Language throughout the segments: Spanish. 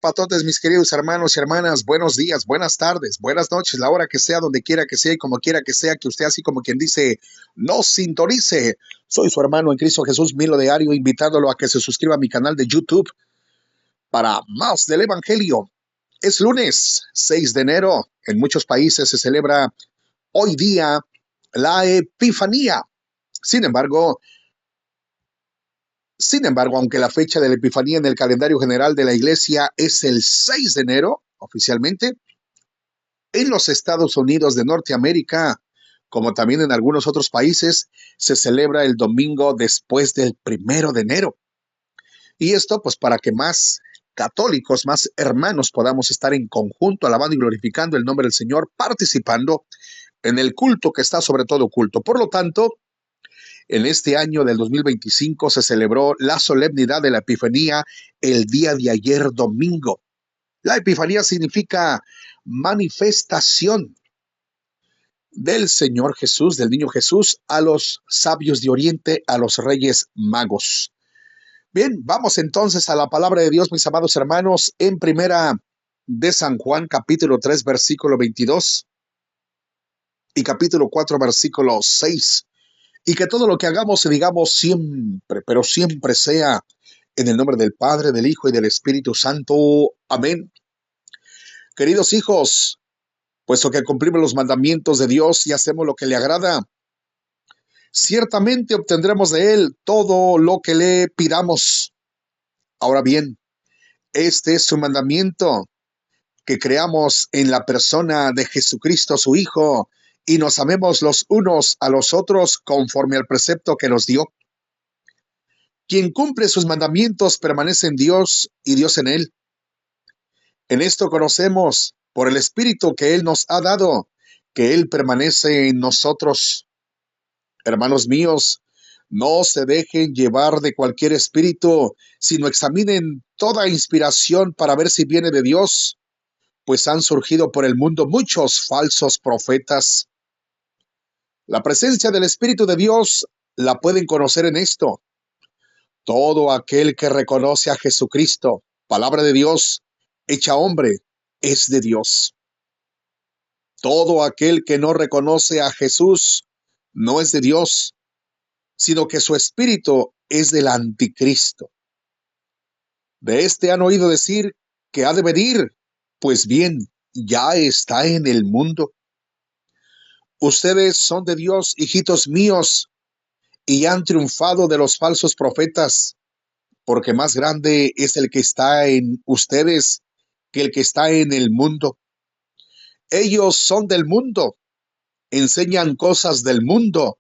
patotes, mis queridos hermanos y hermanas? Buenos días, buenas tardes, buenas noches, la hora que sea, donde quiera que sea y como quiera que sea, que usted así como quien dice, nos sintonice. Soy su hermano en Cristo Jesús, Milo Diario, invitándolo a que se suscriba a mi canal de YouTube para más del Evangelio. Es lunes 6 de enero. En muchos países se celebra hoy día la Epifanía. Sin embargo, aunque la fecha de la Epifanía en el calendario general de la Iglesia es el 6 de enero, oficialmente, en los Estados Unidos de Norteamérica, como también en algunos otros países, se celebra el domingo después del 1 de enero. Y esto, pues, para que más católicos, más hermanos podamos estar en conjunto alabando y glorificando el nombre del Señor, participando en el culto que está sobre todo oculto. Por lo tanto, en este año del 2025 se celebró la solemnidad de la Epifanía el día de ayer domingo. La Epifanía significa manifestación del Señor Jesús, del niño Jesús, a los sabios de Oriente, a los reyes magos. Bien, vamos entonces a la palabra de Dios, mis amados hermanos, en primera de San Juan, capítulo 3, versículo 22 y capítulo 4, versículo 6. Y que todo lo que hagamos y digamos siempre, pero siempre sea en el nombre del Padre, del Hijo y del Espíritu Santo. Amén. Queridos hijos, puesto que cumplimos los mandamientos de Dios y hacemos lo que le agrada, ciertamente obtendremos de Él todo lo que le pidamos. Ahora bien, este es su mandamiento, que creamos en la persona de Jesucristo, su Hijo, y nos amemos los unos a los otros conforme al precepto que nos dio. Quien cumple sus mandamientos permanece en Dios y Dios en él. En esto conocemos, por el Espíritu que Él nos ha dado, que Él permanece en nosotros. Hermanos míos, no se dejen llevar de cualquier espíritu, sino examinen toda inspiración para ver si viene de Dios, pues han surgido por el mundo muchos falsos profetas. La presencia del Espíritu de Dios la pueden conocer en esto. Todo aquel que reconoce a Jesucristo, palabra de Dios, hecha hombre, es de Dios. Todo aquel que no reconoce a Jesús no es de Dios, sino que su espíritu es del anticristo. De este han oído decir que ha de venir, pues bien, ya está en el mundo. Ustedes son de Dios, hijitos míos, y han triunfado de los falsos profetas, porque más grande es el que está en ustedes que el que está en el mundo. Ellos son del mundo, enseñan cosas del mundo,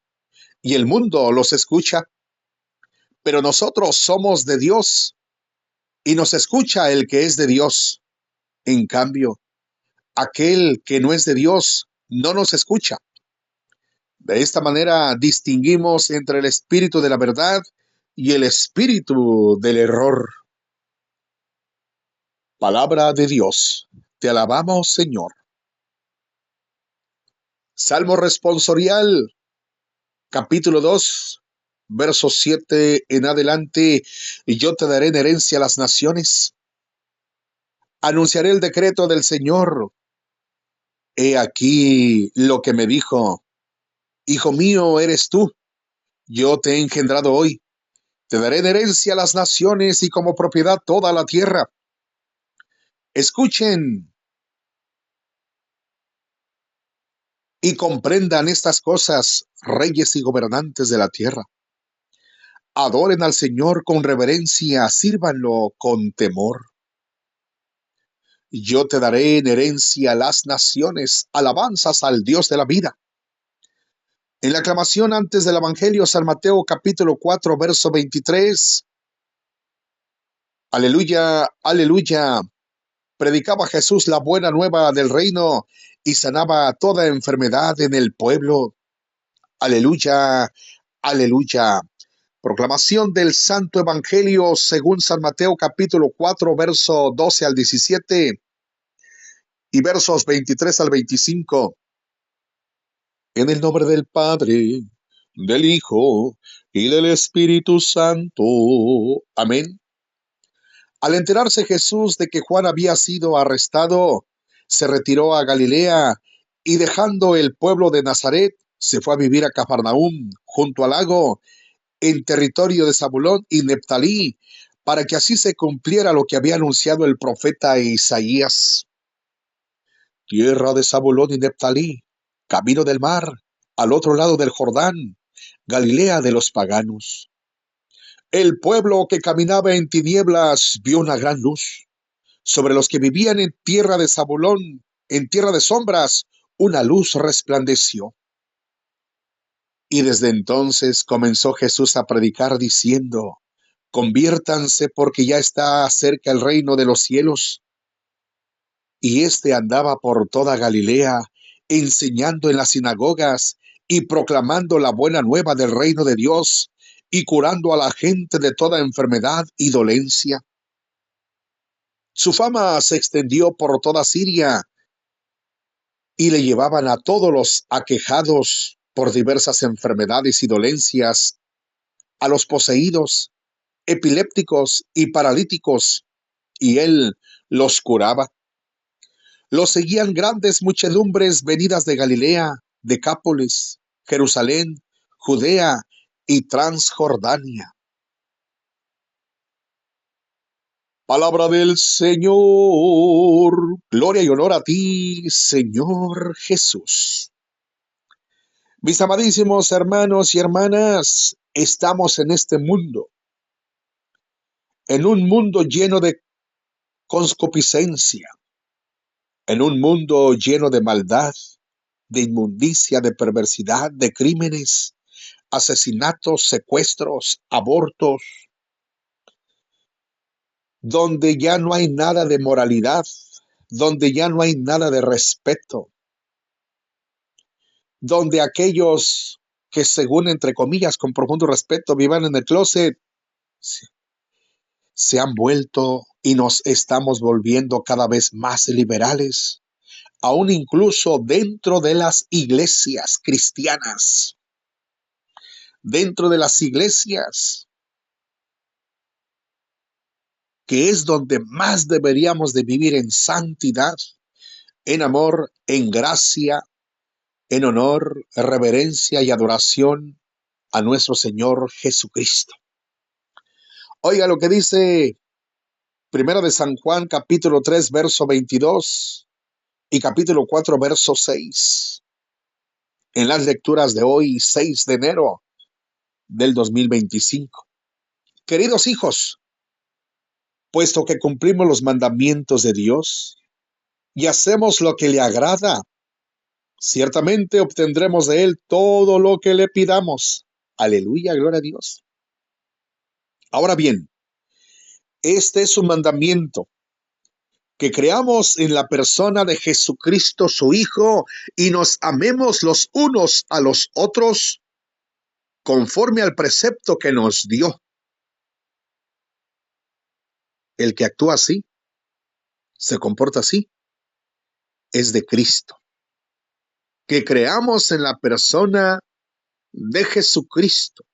y el mundo los escucha. Pero nosotros somos de Dios, y nos escucha el que es de Dios. En cambio, aquel que no es de Dios no nos escucha. De esta manera distinguimos entre el espíritu de la verdad y el espíritu del error. Palabra de Dios. Te alabamos, Señor. Salmo responsorial, capítulo 2, versos 7 en adelante. Y yo te daré en herencia a las naciones. Anunciaré el decreto del Señor. He aquí lo que me dijo: Hijo mío eres tú, yo te he engendrado hoy. Te daré en herencia a las naciones y como propiedad toda la tierra. Escuchen y comprendan estas cosas, reyes y gobernantes de la tierra. Adoren al Señor con reverencia, sírvanlo con temor. Yo te daré en herencia a las naciones, alabanzas al Dios de la vida. En la aclamación antes del Evangelio, San Mateo capítulo 4, verso 23. Aleluya, aleluya. Predicaba Jesús la buena nueva del reino y sanaba toda enfermedad en el pueblo. Aleluya, aleluya. Proclamación del Santo Evangelio según San Mateo capítulo 4, verso 12 al 17 y versos 23 al 25. En el nombre del Padre, del Hijo y del Espíritu Santo. Amén. Al enterarse Jesús de que Juan había sido arrestado, se retiró a Galilea y dejando el pueblo de Nazaret, se fue a vivir a Cafarnaúm, junto al lago, en territorio de Zabulón y Neftalí, para que así se cumpliera lo que había anunciado el profeta Isaías. Tierra de Zabulón y Neftalí, camino del mar, al otro lado del Jordán, Galilea de los paganos. El pueblo que caminaba en tinieblas vio una gran luz. Sobre los que vivían en tierra de Zabulón, en tierra de sombras, una luz resplandeció. Y desde entonces comenzó Jesús a predicar diciendo: conviértanse porque ya está cerca el reino de los cielos. Y éste andaba por toda Galilea, enseñando en las sinagogas y proclamando la buena nueva del reino de Dios y curando a la gente de toda enfermedad y dolencia. Su fama se extendió por toda Siria y le llevaban a todos los aquejados por diversas enfermedades y dolencias, a los poseídos, epilépticos y paralíticos, y él los curaba. Los seguían grandes muchedumbres venidas de Galilea, Decápolis, Jerusalén, Judea y Transjordania. Palabra del Señor. Gloria y honor a ti, Señor Jesús. Mis amadísimos hermanos y hermanas, estamos en este mundo, en un mundo lleno de concupiscencia, en un mundo lleno de maldad, de inmundicia, de perversidad, de crímenes, asesinatos, secuestros, abortos, donde ya no hay nada de moralidad, donde ya no hay nada de respeto, donde aquellos que según entre comillas con profundo respeto vivan en el closet se han vuelto y nos estamos volviendo cada vez más liberales, aún incluso dentro de las iglesias cristianas, dentro de las iglesias, que es donde más deberíamos de vivir en santidad, en amor, en gracia, en honor, reverencia y adoración a nuestro Señor Jesucristo. Oiga lo que dice Primera de San Juan, capítulo 3, verso 22 y capítulo 4, verso 6. En las lecturas de hoy, 6 de enero del 2025. Queridos hijos, puesto que cumplimos los mandamientos de Dios y hacemos lo que le agrada, ciertamente obtendremos de Él todo lo que le pidamos. Aleluya, gloria a Dios. Ahora bien, este es un mandamiento, que creamos en la persona de Jesucristo, su Hijo, y nos amemos los unos a los otros conforme al precepto que nos dio. El que actúa así, se comporta así, es de Cristo. Que creamos en la persona de Jesucristo,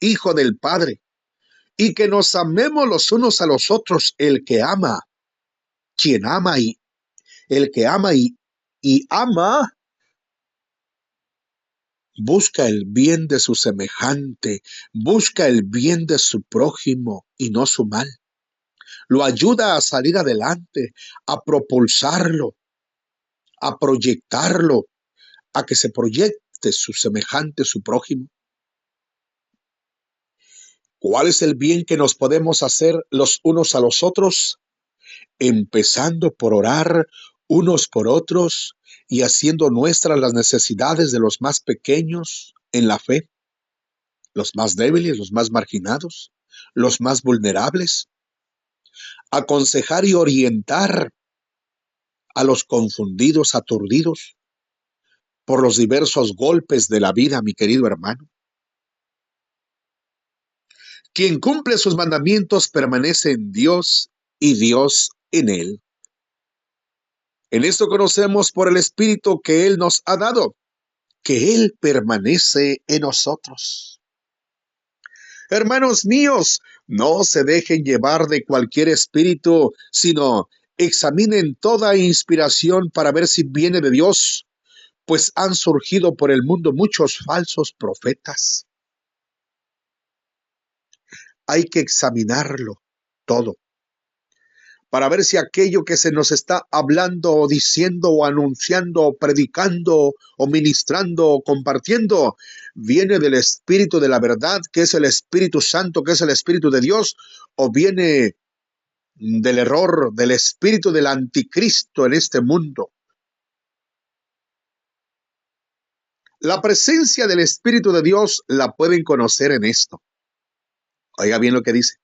Hijo del Padre, y que nos amemos los unos a los otros. El que ama, quien ama y el que ama y ama, busca el bien de su semejante, busca el bien de su prójimo y no su mal. Lo ayuda a salir adelante, a propulsarlo, a proyectarlo, a que se proyecte su semejante, su prójimo. ¿Cuál es el bien que nos podemos hacer los unos a los otros? Empezando por orar unos por otros y haciendo nuestras las necesidades de los más pequeños en la fe, los más débiles, los más marginados, los más vulnerables. Aconsejar y orientar a los confundidos, aturdidos por los diversos golpes de la vida, mi querido hermano. Quien cumple sus mandamientos permanece en Dios y Dios en él. En esto conocemos por el Espíritu que Él nos ha dado, que Él permanece en nosotros. Hermanos míos, no se dejen llevar de cualquier espíritu, sino examinen toda inspiración para ver si viene de Dios, pues han surgido por el mundo muchos falsos profetas. Hay que examinarlo todo para ver si aquello que se nos está hablando o diciendo o anunciando o predicando o ministrando o compartiendo viene del Espíritu de la verdad, que es el Espíritu Santo, que es el Espíritu de Dios, o viene del error, del espíritu del anticristo en este mundo. La presencia del Espíritu de Dios la pueden conocer en esto. Oiga bien lo que dice.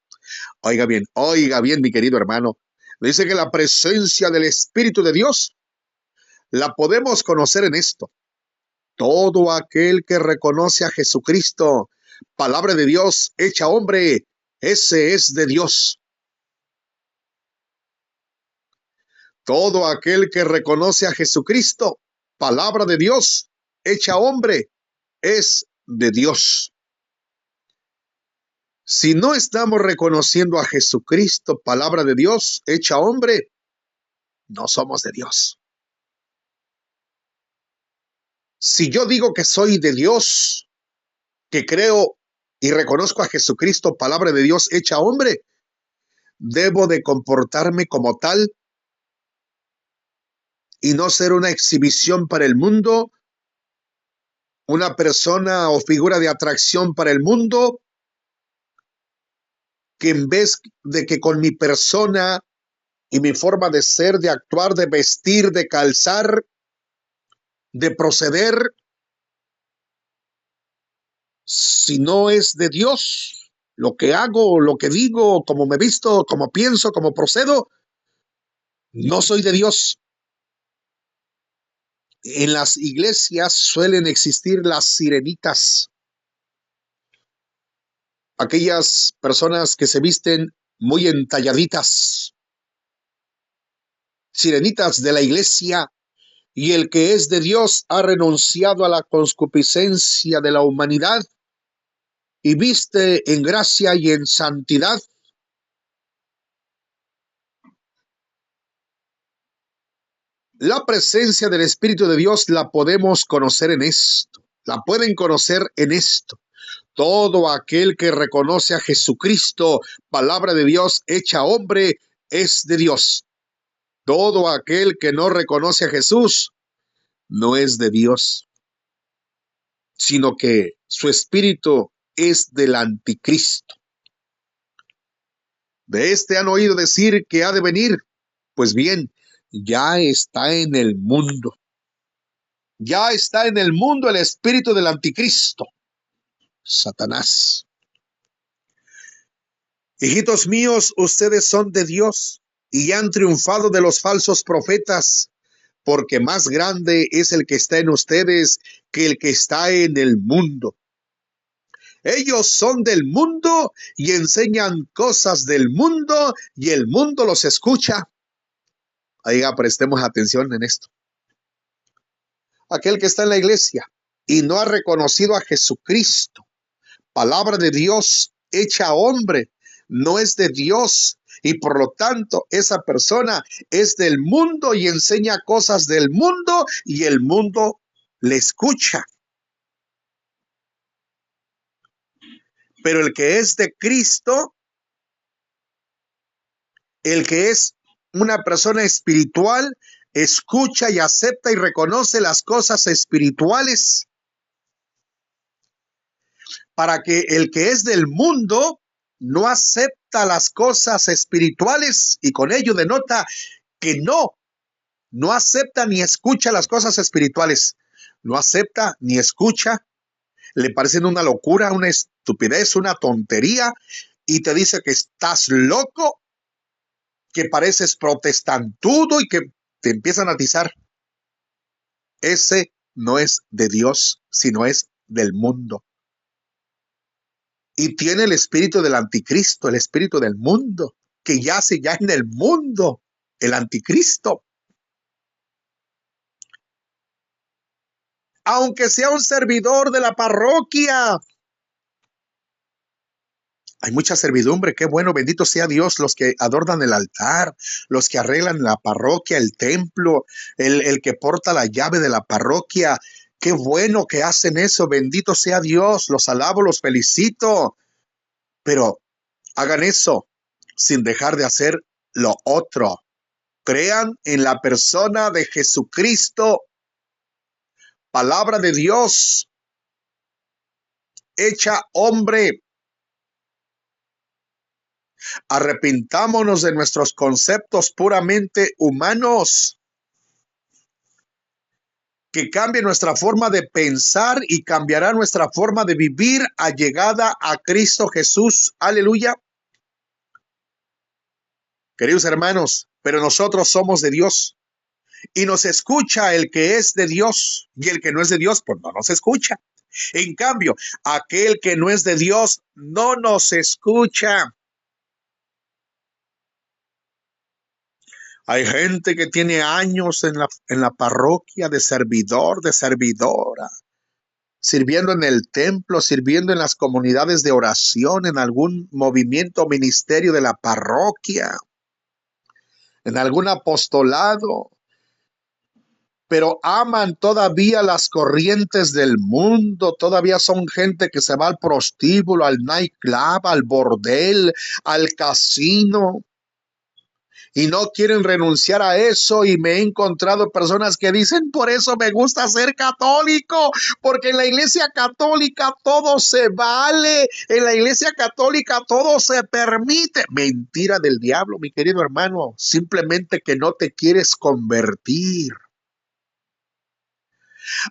Oiga bien, mi querido hermano. Dice que la presencia del Espíritu de Dios la podemos conocer en esto. Todo aquel que reconoce a Jesucristo, palabra de Dios hecha hombre, ese es de Dios. Todo aquel que reconoce a Jesucristo, palabra de Dios hecha hombre, es de Dios. Si no estamos reconociendo a Jesucristo, palabra de Dios hecha hombre, no somos de Dios. Si yo digo que soy de Dios, que creo y reconozco a Jesucristo, palabra de Dios hecha hombre, debo de comportarme como tal y no ser una exhibición para el mundo, una persona o figura de atracción para el mundo, que en vez de que con mi persona y mi forma de ser, de actuar, de vestir, de calzar, de proceder, si no es de Dios, lo que hago, lo que digo, cómo me visto, cómo pienso, cómo procedo, no soy de Dios. En las iglesias suelen existir las sirenitas, aquellas personas que se visten muy entalladitas, sirenitas de la iglesia, y el que es de Dios ha renunciado a la concupiscencia de la humanidad y viste en gracia y en santidad. La presencia del Espíritu de Dios la podemos conocer en esto, la pueden conocer en esto. Todo aquel que reconoce a Jesucristo, palabra de Dios hecha hombre, es de Dios. Todo aquel que no reconoce a Jesús no es de Dios, sino que su espíritu es del anticristo. De este han oído decir que ha de venir. Pues bien, ya está en el mundo. Ya está en el mundo el espíritu del anticristo, Satanás. Hijitos míos, ustedes son de Dios y han triunfado de los falsos profetas, porque más grande es el que está en ustedes que el que está en el mundo. Ellos son del mundo y enseñan cosas del mundo y el mundo los escucha. Oiga, prestemos atención en esto. Aquel que está en la iglesia y no ha reconocido a Jesucristo, palabra de Dios hecha hombre, no es de Dios, y por lo tanto esa persona es del mundo y enseña cosas del mundo y el mundo le escucha. Pero el que es de Cristo, el que es una persona espiritual, escucha y acepta y reconoce las cosas espirituales, para que el que es del mundo no acepta las cosas espirituales y con ello denota que no acepta ni escucha las cosas espirituales, no acepta ni escucha, le parecen una locura, una estupidez, una tontería, y te dice que estás loco, que pareces protestantudo y que te empiezan a atizar. Ese no es de Dios, sino es del mundo. Y tiene el espíritu del anticristo, el espíritu del mundo, que yace ya en el mundo, el anticristo. Aunque sea un servidor de la parroquia, Hay mucha servidumbre, qué bueno, bendito sea Dios, los que adornan el altar, los que arreglan la parroquia, el templo, el que porta la llave de la parroquia. Qué bueno que hacen eso, bendito sea Dios, los alabo, los felicito, pero hagan eso sin dejar de hacer lo otro. Crean en la persona de Jesucristo, palabra de Dios, hecha hombre. Arrepintámonos de nuestros conceptos puramente humanos, que cambie nuestra forma de pensar y cambiará nuestra forma de vivir allegada a Cristo Jesús. Aleluya. Queridos hermanos, pero nosotros somos de Dios y nos escucha el que es de Dios, y el que no es de Dios, pues no nos escucha. En cambio, aquel que no es de Dios no nos escucha. Hay gente que tiene años en la parroquia de servidor, de servidora, sirviendo en el templo, sirviendo en las comunidades de oración, en algún movimiento o ministerio de la parroquia, en algún apostolado, pero aman todavía las corrientes del mundo, todavía son gente que se va al prostíbulo, al nightclub, al bordel, al casino, y no quieren renunciar a eso. Y me he encontrado personas que dicen, por eso me gusta ser católico, porque en la iglesia católica todo se vale, en la iglesia católica todo se permite. Mentira del diablo, mi querido hermano, simplemente que no te quieres convertir.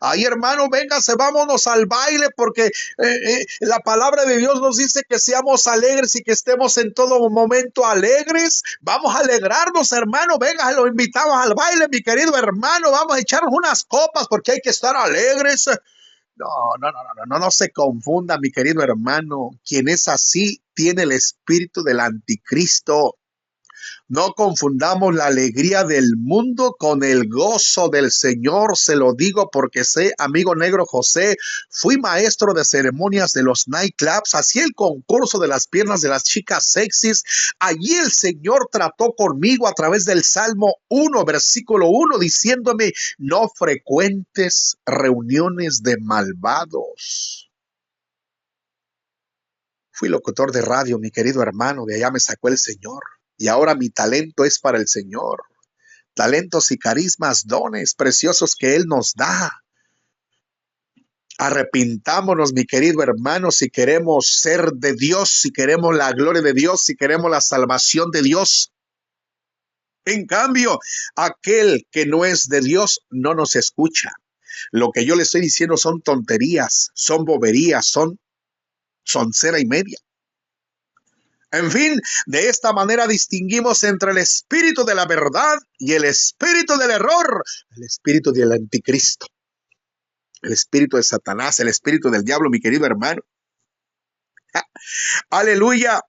Ay, hermano, véngase, vámonos al baile, porque la palabra de Dios nos dice que seamos alegres y que estemos en todo momento alegres. Vamos a alegrarnos, hermano. Venga, lo invitamos al baile, mi querido hermano. Vamos a echarnos unas copas porque hay que estar alegres. No se confunda, mi querido hermano. Quien es así tiene el espíritu del anticristo. No confundamos la alegría del mundo con el gozo del Señor. Se lo digo porque sé, amigo negro José, fui maestro de ceremonias de los nightclubs, hacía el concurso de las piernas de las chicas sexys. Allí el Señor trató conmigo a través del Salmo 1, versículo 1, diciéndome, no frecuentes reuniones de malvados. Fui locutor de radio, mi querido hermano, de allá me sacó el Señor. Y ahora mi talento es para el Señor. Talentos y carismas, dones preciosos que Él nos da. Arrepintámonos, mi querido hermano, si queremos ser de Dios, si queremos la gloria de Dios, si queremos la salvación de Dios. En cambio, aquel que no es de Dios no nos escucha. Lo que yo le estoy diciendo son tonterías, son boberías, son soncera y media. En fin, de esta manera distinguimos entre el espíritu de la verdad y el espíritu del error, el espíritu del anticristo, el espíritu de Satanás, el espíritu del diablo, mi querido hermano. Aleluya.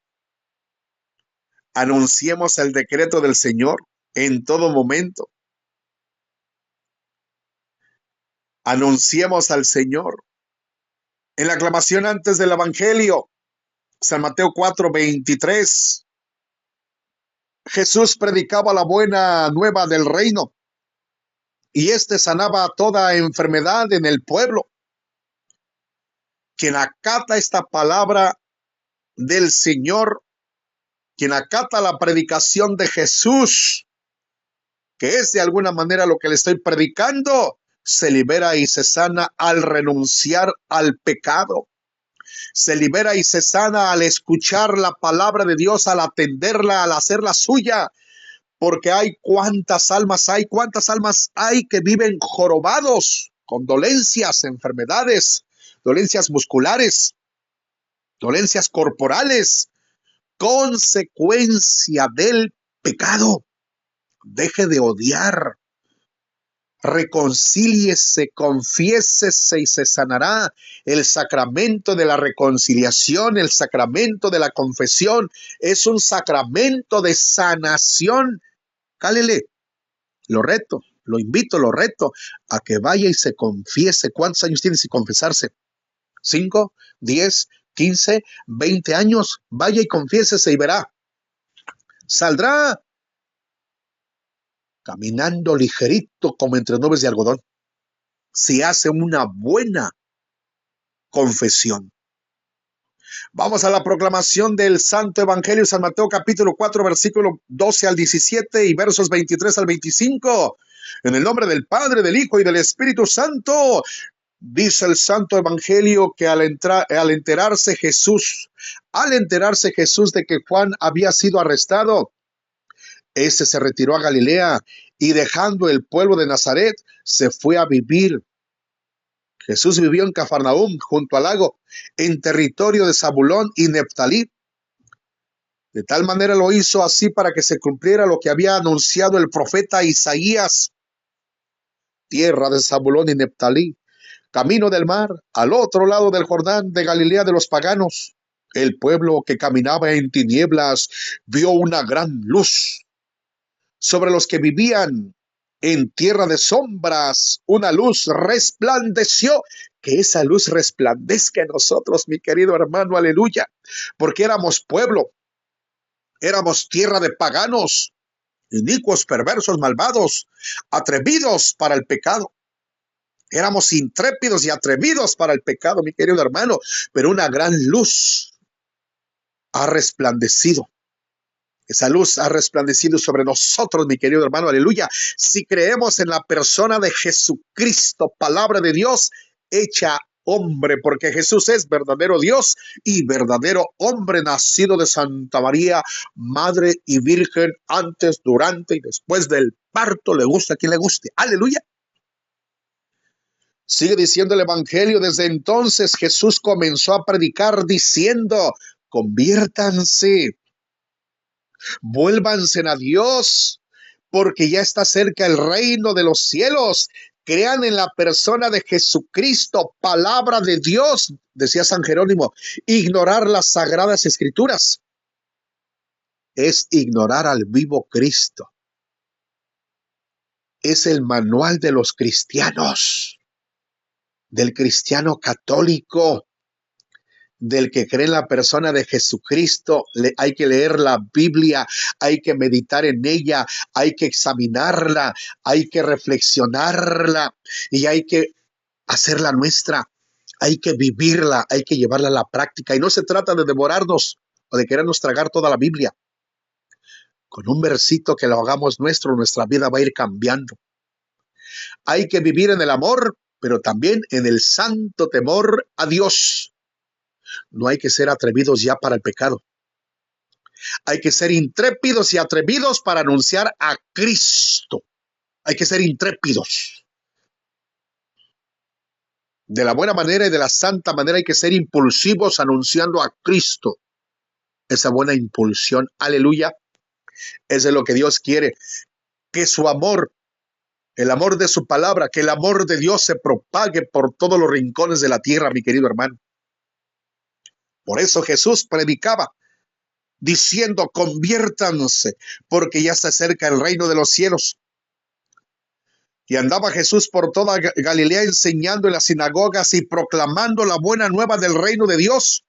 Anunciemos el decreto del Señor en todo momento. Anunciemos al Señor. En la aclamación antes del Evangelio, San Mateo 4:23, Jesús predicaba la buena nueva del reino y sanaba toda enfermedad en el pueblo. Quien acata esta palabra del Señor, quien acata la predicación de Jesús, que es de alguna manera lo que le estoy predicando, se libera y se sana al renunciar al pecado. Se libera y se sana al escuchar la palabra de Dios, al atenderla, al hacerla suya. Porque hay cuántas almas hay que viven jorobados, con dolencias, enfermedades, dolencias musculares, dolencias corporales, consecuencia del pecado. Deje de odiar, reconcíliese, confiésese y se sanará. El sacramento de la reconciliación, el sacramento de la confesión, es un sacramento de sanación. Cálele, lo reto, lo invito, lo reto a que vaya y se confiese. ¿Cuántos años tiene sin confesarse? 5, 10, 15, 20 años. Vaya y confiésese y verá. Saldrá caminando ligerito como entre nubes de algodón, si hace una buena confesión. Vamos a la proclamación del Santo Evangelio, San Mateo capítulo 4, versículo 12 al 17 y versos 23 al 25. En el nombre del Padre, del Hijo y del Espíritu Santo, dice el Santo Evangelio que al enterarse Jesús de que Juan había sido arrestado, este se retiró a Galilea y dejando el pueblo de Nazaret, se fue a vivir. Jesús vivió en Cafarnaúm, junto al lago, en territorio de Zabulón y Neftalí. De tal manera lo hizo así para que se cumpliera lo que había anunciado el profeta Isaías. Tierra de Zabulón y Neftalí, camino del mar, al otro lado del Jordán, de Galilea de los paganos. El pueblo que caminaba en tinieblas vio una gran luz. Sobre los que vivían en tierra de sombras, una luz resplandeció. Que esa luz resplandezca en nosotros, mi querido hermano, aleluya. Porque éramos pueblo, éramos tierra de paganos, inicuos, perversos, malvados, atrevidos para el pecado. Éramos intrépidos y atrevidos para el pecado, mi querido hermano, pero una gran luz ha resplandecido. Esa luz ha resplandecido sobre nosotros, mi querido hermano, aleluya. Si creemos en la persona de Jesucristo, palabra de Dios hecha hombre, porque Jesús es verdadero Dios y verdadero hombre, nacido de Santa María, madre y virgen, antes, durante y después del parto, le gusta a quien le guste, aleluya. Sigue diciendo el Evangelio, desde entonces Jesús comenzó a predicar diciendo, conviértanse, vuélvanse a Dios, porque ya está cerca el reino de los cielos. Crean en la persona de Jesucristo, palabra de Dios, decía San Jerónimo. Ignorar las sagradas escrituras es ignorar al vivo Cristo. Es el manual de los cristianos, del cristiano católico, del que cree en la persona de Jesucristo. Hay que leer la Biblia, hay que meditar en ella, hay que examinarla, hay que reflexionarla y hay que hacerla nuestra, hay que vivirla, hay que llevarla a la práctica. Y no se trata de devorarnos o de querernos tragar toda la Biblia. Con un versito que lo hagamos nuestro, nuestra vida va a ir cambiando. Hay que vivir en el amor, pero también en el santo temor a Dios. No hay que ser atrevidos ya para el pecado. Hay que ser intrépidos y atrevidos para anunciar a Cristo. Hay que ser intrépidos. De la buena manera y de la santa manera hay que ser impulsivos anunciando a Cristo. Esa buena impulsión, aleluya, es de lo que Dios quiere. Que su amor, el amor de su palabra, que el amor de Dios se propague por todos los rincones de la tierra, mi querido hermano. Por eso Jesús predicaba diciendo, conviértanse, porque ya se acerca el reino de los cielos. Y andaba Jesús por toda Galilea enseñando en las sinagogas y proclamando la buena nueva del reino de Dios.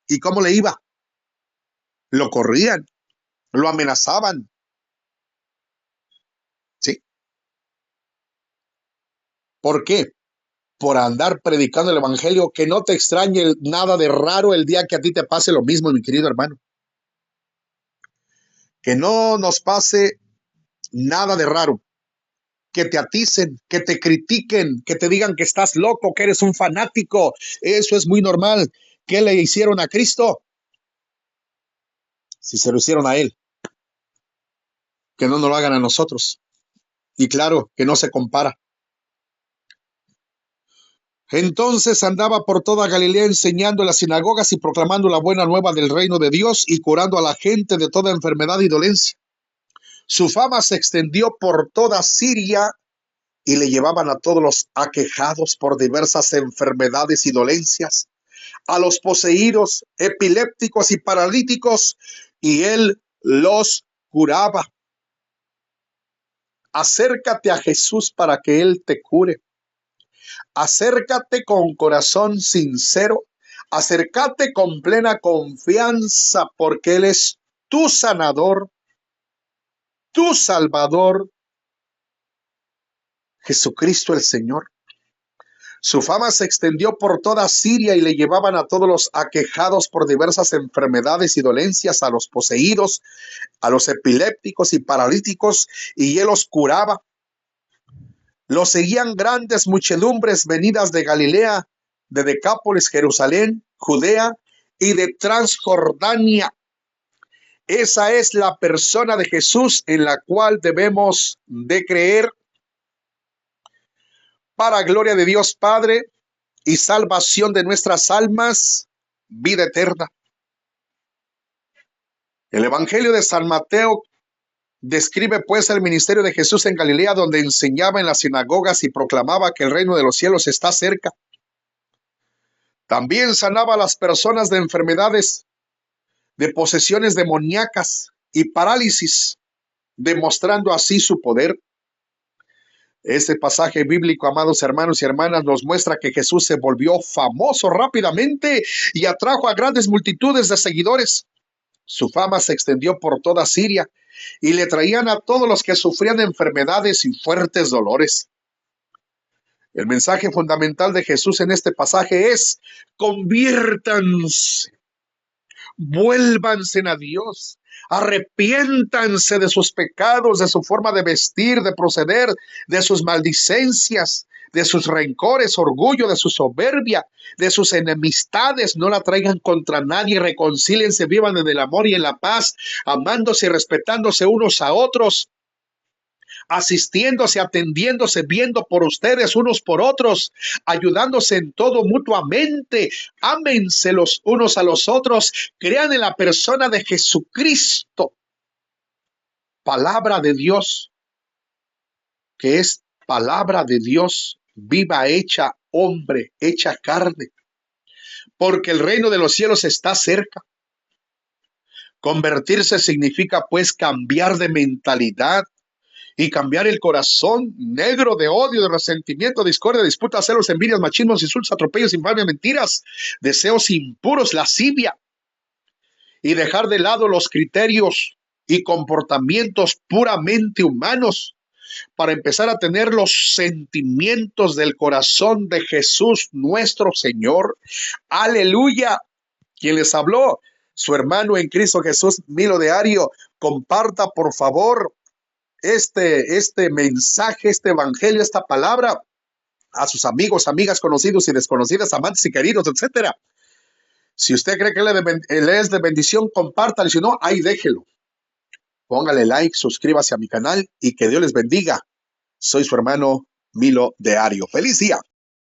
¿Y cómo le iba? Lo corrían, lo amenazaban. ¿Sí? ¿Por qué? Por andar predicando el evangelio. Que no te extrañe nada de raro el día que a ti te pase lo mismo, mi querido hermano. Que no nos pase nada de raro. Que te aticen, que te critiquen, que te digan que estás loco, que eres un fanático. Eso es muy normal. ¿Qué le hicieron a Cristo? Si se lo hicieron a él, que no nos lo hagan a nosotros. Y claro, que no se compara. Entonces andaba por toda Galilea enseñando en las sinagogas y proclamando la buena nueva del reino de Dios y curando a la gente de toda enfermedad y dolencia. Su fama se extendió por toda Siria y le llevaban a todos los aquejados por diversas enfermedades y dolencias, a los poseídos, epilépticos y paralíticos, y él los curaba. Acércate a Jesús para que él te cure. Acércate con corazón sincero, Acércate con plena confianza porque Él es tu sanador, tu salvador, Jesucristo el Señor. Su fama se extendió por toda Siria y le llevaban a todos los aquejados por diversas enfermedades y dolencias, a los poseídos, a los epilépticos y paralíticos, y Él los curaba. Lo seguían grandes muchedumbres venidas de Galilea, de Decápolis, Jerusalén, Judea y de Transjordania. Esa es la persona de Jesús en la cual debemos de creer para gloria de Dios Padre y salvación de nuestras almas, vida eterna. El Evangelio de San Mateo describe pues el ministerio de Jesús en Galilea, donde enseñaba en las sinagogas y proclamaba que el reino de los cielos está cerca. También sanaba a las personas de enfermedades, de posesiones demoníacas y parálisis, demostrando así su poder. Este pasaje bíblico, amados hermanos y hermanas, nos muestra que Jesús se volvió famoso rápidamente y atrajo a grandes multitudes de seguidores. Su fama se extendió por toda Siria y le traían a todos los que sufrían de enfermedades y fuertes dolores. El mensaje fundamental de Jesús en este pasaje es: conviértanse, vuélvanse a Dios, arrepiéntanse de sus pecados, de su forma de vestir, de proceder, de sus maldicencias, de sus rencores, orgullo, de su soberbia, de sus enemistades. No la traigan contra nadie, reconcíliense, vivan en el amor y en la paz, amándose y respetándose unos a otros, asistiéndose, atendiéndose, viendo por ustedes unos por otros, ayudándose en todo mutuamente, ámense los unos a los otros, crean en la persona de Jesucristo, palabra de Dios, que es palabra de Dios viva, hecha hombre, hecha carne, porque el reino de los cielos está cerca. Convertirse significa pues cambiar de mentalidad y cambiar el corazón negro de odio, de resentimiento, discordia, disputas, celos, envidias, machismos, insultos, atropellos, infamias, mentiras, deseos impuros, lascivia, y dejar de lado los criterios y comportamientos puramente humanos para empezar a tener los sentimientos del corazón de Jesús nuestro Señor. Aleluya. Quien les habló, su hermano en Cristo Jesús, Milo de Ario. Comparta por favor este mensaje, este evangelio, esta palabra a sus amigos, amigas, conocidos y desconocidas, amantes y queridos, etcétera. Si usted cree que él es de bendición, compártalo. Si no, ahí déjelo. Póngale like, suscríbase a mi canal y que Dios les bendiga. Soy su hermano Milo de Ario. ¡Feliz día!